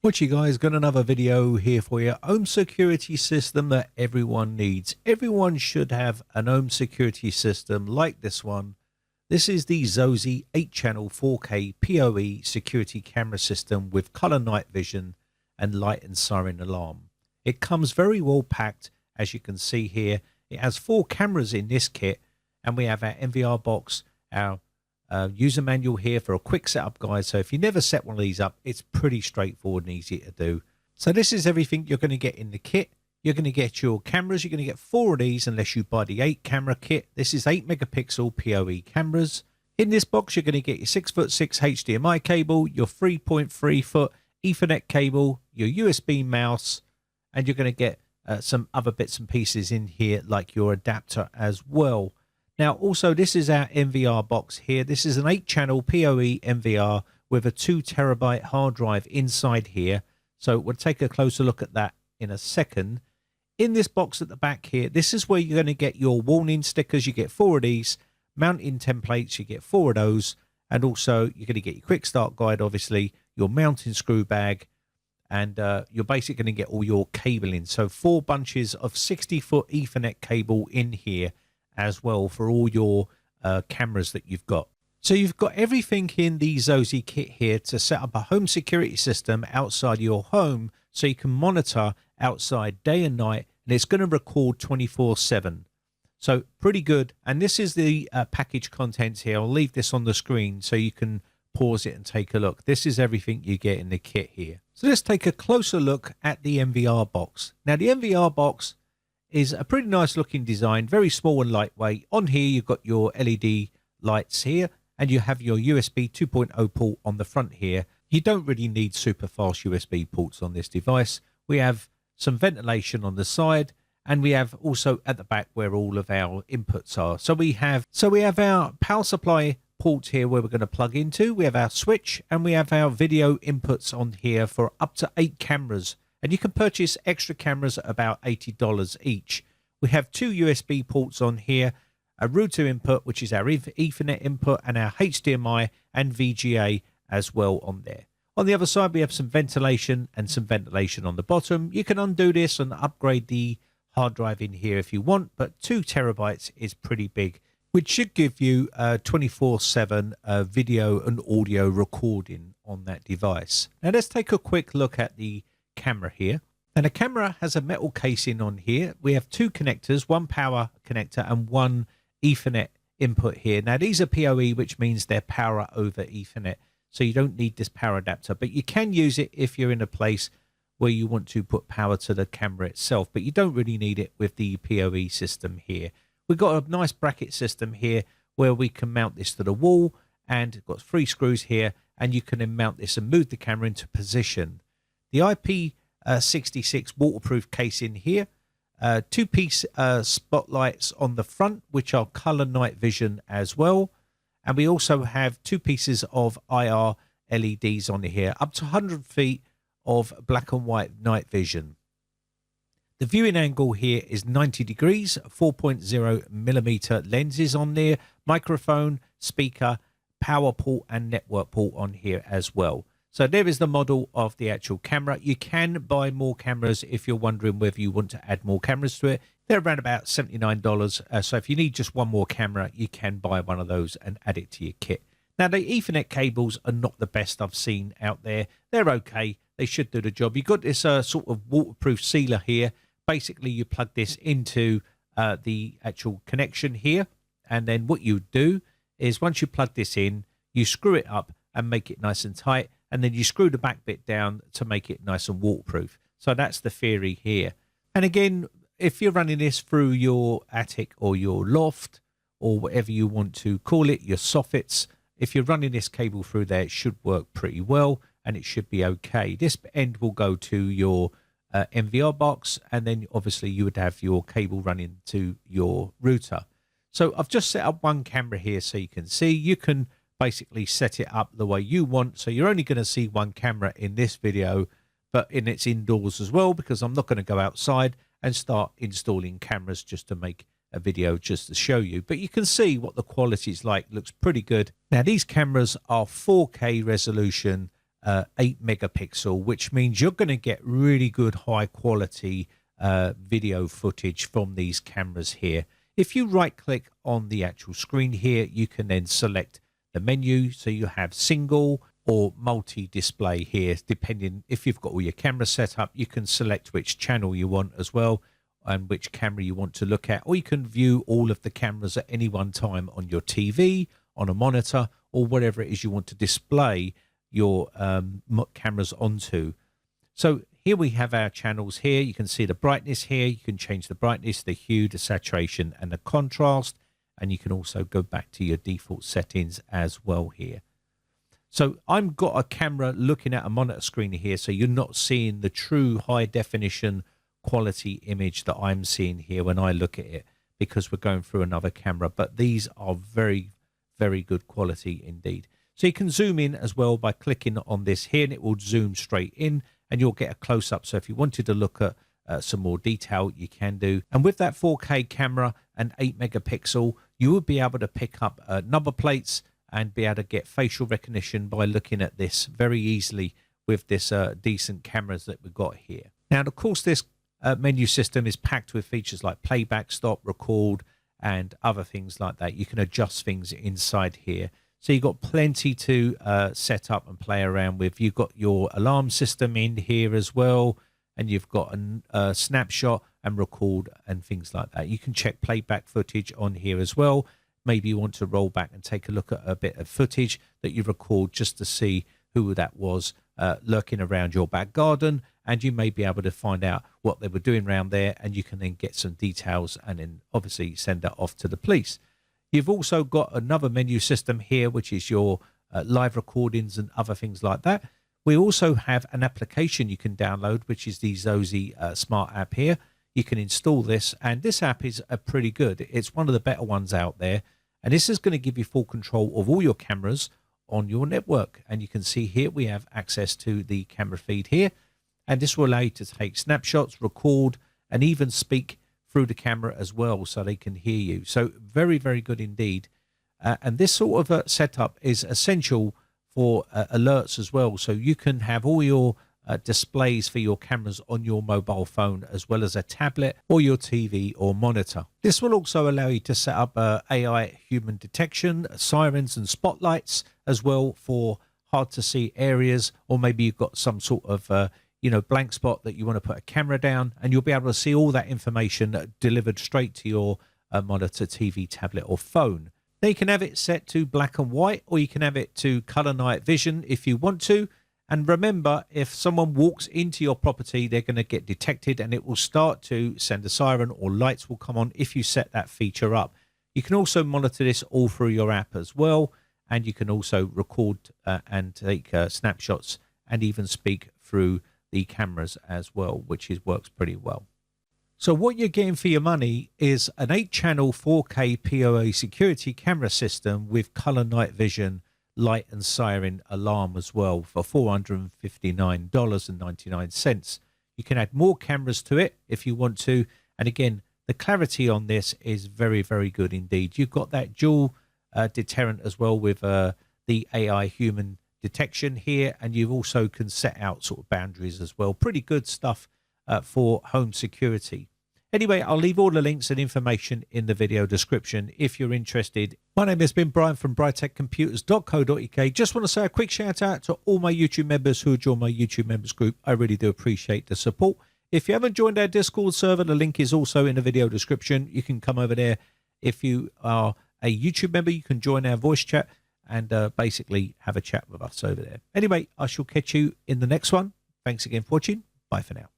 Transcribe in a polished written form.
What you guys, got another video here for you. Home security system that everyone needs. Everyone should have an home security system like this one. This is the ZOSI 8-channel 4K PoE security camera system with color night vision and light and siren alarm. It comes very well packed, as you can see here. It has 4 cameras in this kit, and we have our MVR box, our user manual here for a quick setup guide. So if you never set one of these up, it's pretty straightforward and easy to do. So this is everything you're going to get in the kit. You're going to get your cameras. You're going to get 4 of these unless you buy the 8 camera kit. This is 8 megapixel PoE cameras. In this box, you're going to get your 6'6" HDMI cable, your 3.3 foot Ethernet cable, your USB mouse, and you're going to get some other bits and pieces in here like your adapter as well. Now, also, this is our MVR box here. This is an 8-channel PoE MVR with a 2 terabyte hard drive inside here. So we'll take a closer look at that in a second. In this box at the back here, this is where you're going to get your warning stickers. You get 4 of these. Mounting templates, you get 4 of those. And also, you're going to get your quick start guide, obviously, your mounting screw bag, and you're basically going to get all your cabling. So 4 bunches of 60-foot Ethernet cable in here as well for all your cameras that you've got. So you've got everything in the ZOSI kit here to set up a home security system outside your home so you can monitor outside day and night, and it's going to record 24/7. So pretty good. And this is the package contents here. I'll leave this on the screen so you can pause it and take a look. This is everything you get in the kit here. So let's take a closer look at the MVR box. Now the MVR box is a pretty nice looking design, very small and lightweight. On here you've got your LED lights here, and you have your USB 2.0 port on the front here. You don't really need super fast USB ports on this device. We have some ventilation on the side, and we have also at the back where all of our inputs are. So we have our power supply port here where we're going to plug into. We have our switch, and we have our video inputs on here for up to 8 cameras. And you can purchase extra cameras at about $80 each. We have 2 USB ports on here, a router input, which is our Ethernet input, and our HDMI and VGA as well on there. On the other side, we have some ventilation and some ventilation on the bottom. You can undo this and upgrade the hard drive in here if you want, but 2 terabytes is pretty big, which should give you 24/7 video and audio recording on that device. Now let's take a quick look at the camera here. And the camera has a metal casing on here. We have 2 connectors, 1 power connector and 1 Ethernet input here. Now these are PoE, which means they're power over Ethernet, so you don't need this power adapter, but you can use it if you're in a place where you want to put power to the camera itself, but you don't really need it with the PoE system here. We've got a nice bracket system here where we can mount this to the wall, and got 3 screws here, and you can then mount this and move the camera into position. The IP66 waterproof case in here, 2-piece spotlights on the front, which are color night vision as well. And we also have 2 pieces of IR LEDs on here, up to 100 feet of black and white night vision. The viewing angle here is 90 degrees, 4.0 millimeter lenses on there, microphone, speaker, power port and network port on here as well. So there is the model of the actual camera. You can buy more cameras if you're wondering whether you want to add more cameras to it. They're around about $79. So if you need just 1 more camera, you can buy one of those and add it to your kit. Now, the Ethernet cables are not the best I've seen out there. They're okay. They should do the job. You've got this sort of waterproof sealer here. Basically, you plug this into the actual connection here. And then what you do is once you plug this in, you screw it up and make it nice and tight. And then you screw the back bit down to make it nice and waterproof. So that's the theory here. And again, if you're running this through your attic or your loft or whatever you want to call it, your soffits, if you're running this cable through there, it should work pretty well and it should be okay. This end will go to your MVR box, and then obviously you would have your cable running to your router. So I've just set up 1 camera here so you can see. You can basically set it up the way you want, so you're only going to see 1 camera in this video, but it's indoors as well, because I'm not going to go outside and start installing cameras just to make a video just to show you. But you can see what the quality is like. Looks pretty good. Now these cameras are 4K resolution 8 megapixel, which means you're going to get really good high quality video footage from these cameras here. If you right click on the actual screen here, you can then select the menu, so you have single or multi display here, depending if you've got all your cameras set up. You can select which channel you want as well and which camera you want to look at, or you can view all of the cameras at any one time on your TV, on a monitor, or whatever it is you want to display your cameras onto. So here we have our channels here. You can see the brightness here. You can change the brightness, the hue, the saturation, and the contrast. And you can also go back to your default settings as well here. So I've got a camera looking at a monitor screen here, so you're not seeing the true high definition quality image that I'm seeing here when I look at it, because we're going through another camera. But these are very, very good quality indeed. So you can zoom in as well by clicking on this here, and it will zoom straight in and you'll get a close-up. So if you wanted to look at some more detail, you can do. And with that 4K camera and 8 megapixel, you would be able to pick up number plates and be able to get facial recognition by looking at this very easily with this decent cameras that we've got here. Now, of course, this menu system is packed with features like playback, stop, record, and other things like that. You can adjust things inside here. So you've got plenty to set up and play around with. You've got your alarm system in here as well, and you've got a snapshot and record and things like that. You can check playback footage on here as well. Maybe you want to roll back and take a look at a bit of footage that you record just to see who that was lurking around your back garden, and you may be able to find out what they were doing around there, and you can then get some details and then obviously send that off to the police. You've also got another menu system here, which is your live recordings and other things like that. We also have an application you can download, which is the ZOSI smart app here. You can install this, and this app is pretty good. It's one of the better ones out there, and this is going to give you full control of all your cameras on your network. And you can see here we have access to the camera feed here, and this will allow you to take snapshots, record, and even speak through the camera as well, so they can hear you. So very, very good indeed. And this sort of setup is essential for alerts as well. So you can have all your displays for your cameras on your mobile phone, as well as a tablet or your TV or monitor. This will also allow you to set up AI human detection, sirens and spotlights as well for hard to see areas, or maybe you've got some sort of blank spot that you want to put a camera down, and you'll be able to see all that information delivered straight to your monitor, TV, tablet or phone. Now you can have it set to black and white, or you can have it to color night vision if you want to. And remember, if someone walks into your property, they're going to get detected, and it will start to send a siren, or lights will come on if you set that feature up. You can also monitor this all through your app as well, and you can also record and take snapshots and even speak through the cameras as well, which works pretty well. So what you're getting for your money is an 8-channel 4K PoE security camera system with color night vision, light and siren alarm as well for $459.99. You can add more cameras to it if you want to. And again, the clarity on this is very, very good indeed. You've got that dual deterrent as well with the AI human detection here, and you also can set out sort of boundaries as well. Pretty good stuff for home security. Anyway, I'll leave all the links and information in the video description if you're interested. My name has been Brian from briteccomputers.co.uk. Just want to say a quick shout out to all my YouTube members who joined my YouTube members group. I really do appreciate the support. If you haven't joined our Discord server, the link is also in the video description. You can come over there. If you are a YouTube member, you can join our voice chat and basically have a chat with us over there. Anyway, I shall catch you in the next one. Thanks again for watching. Bye for now.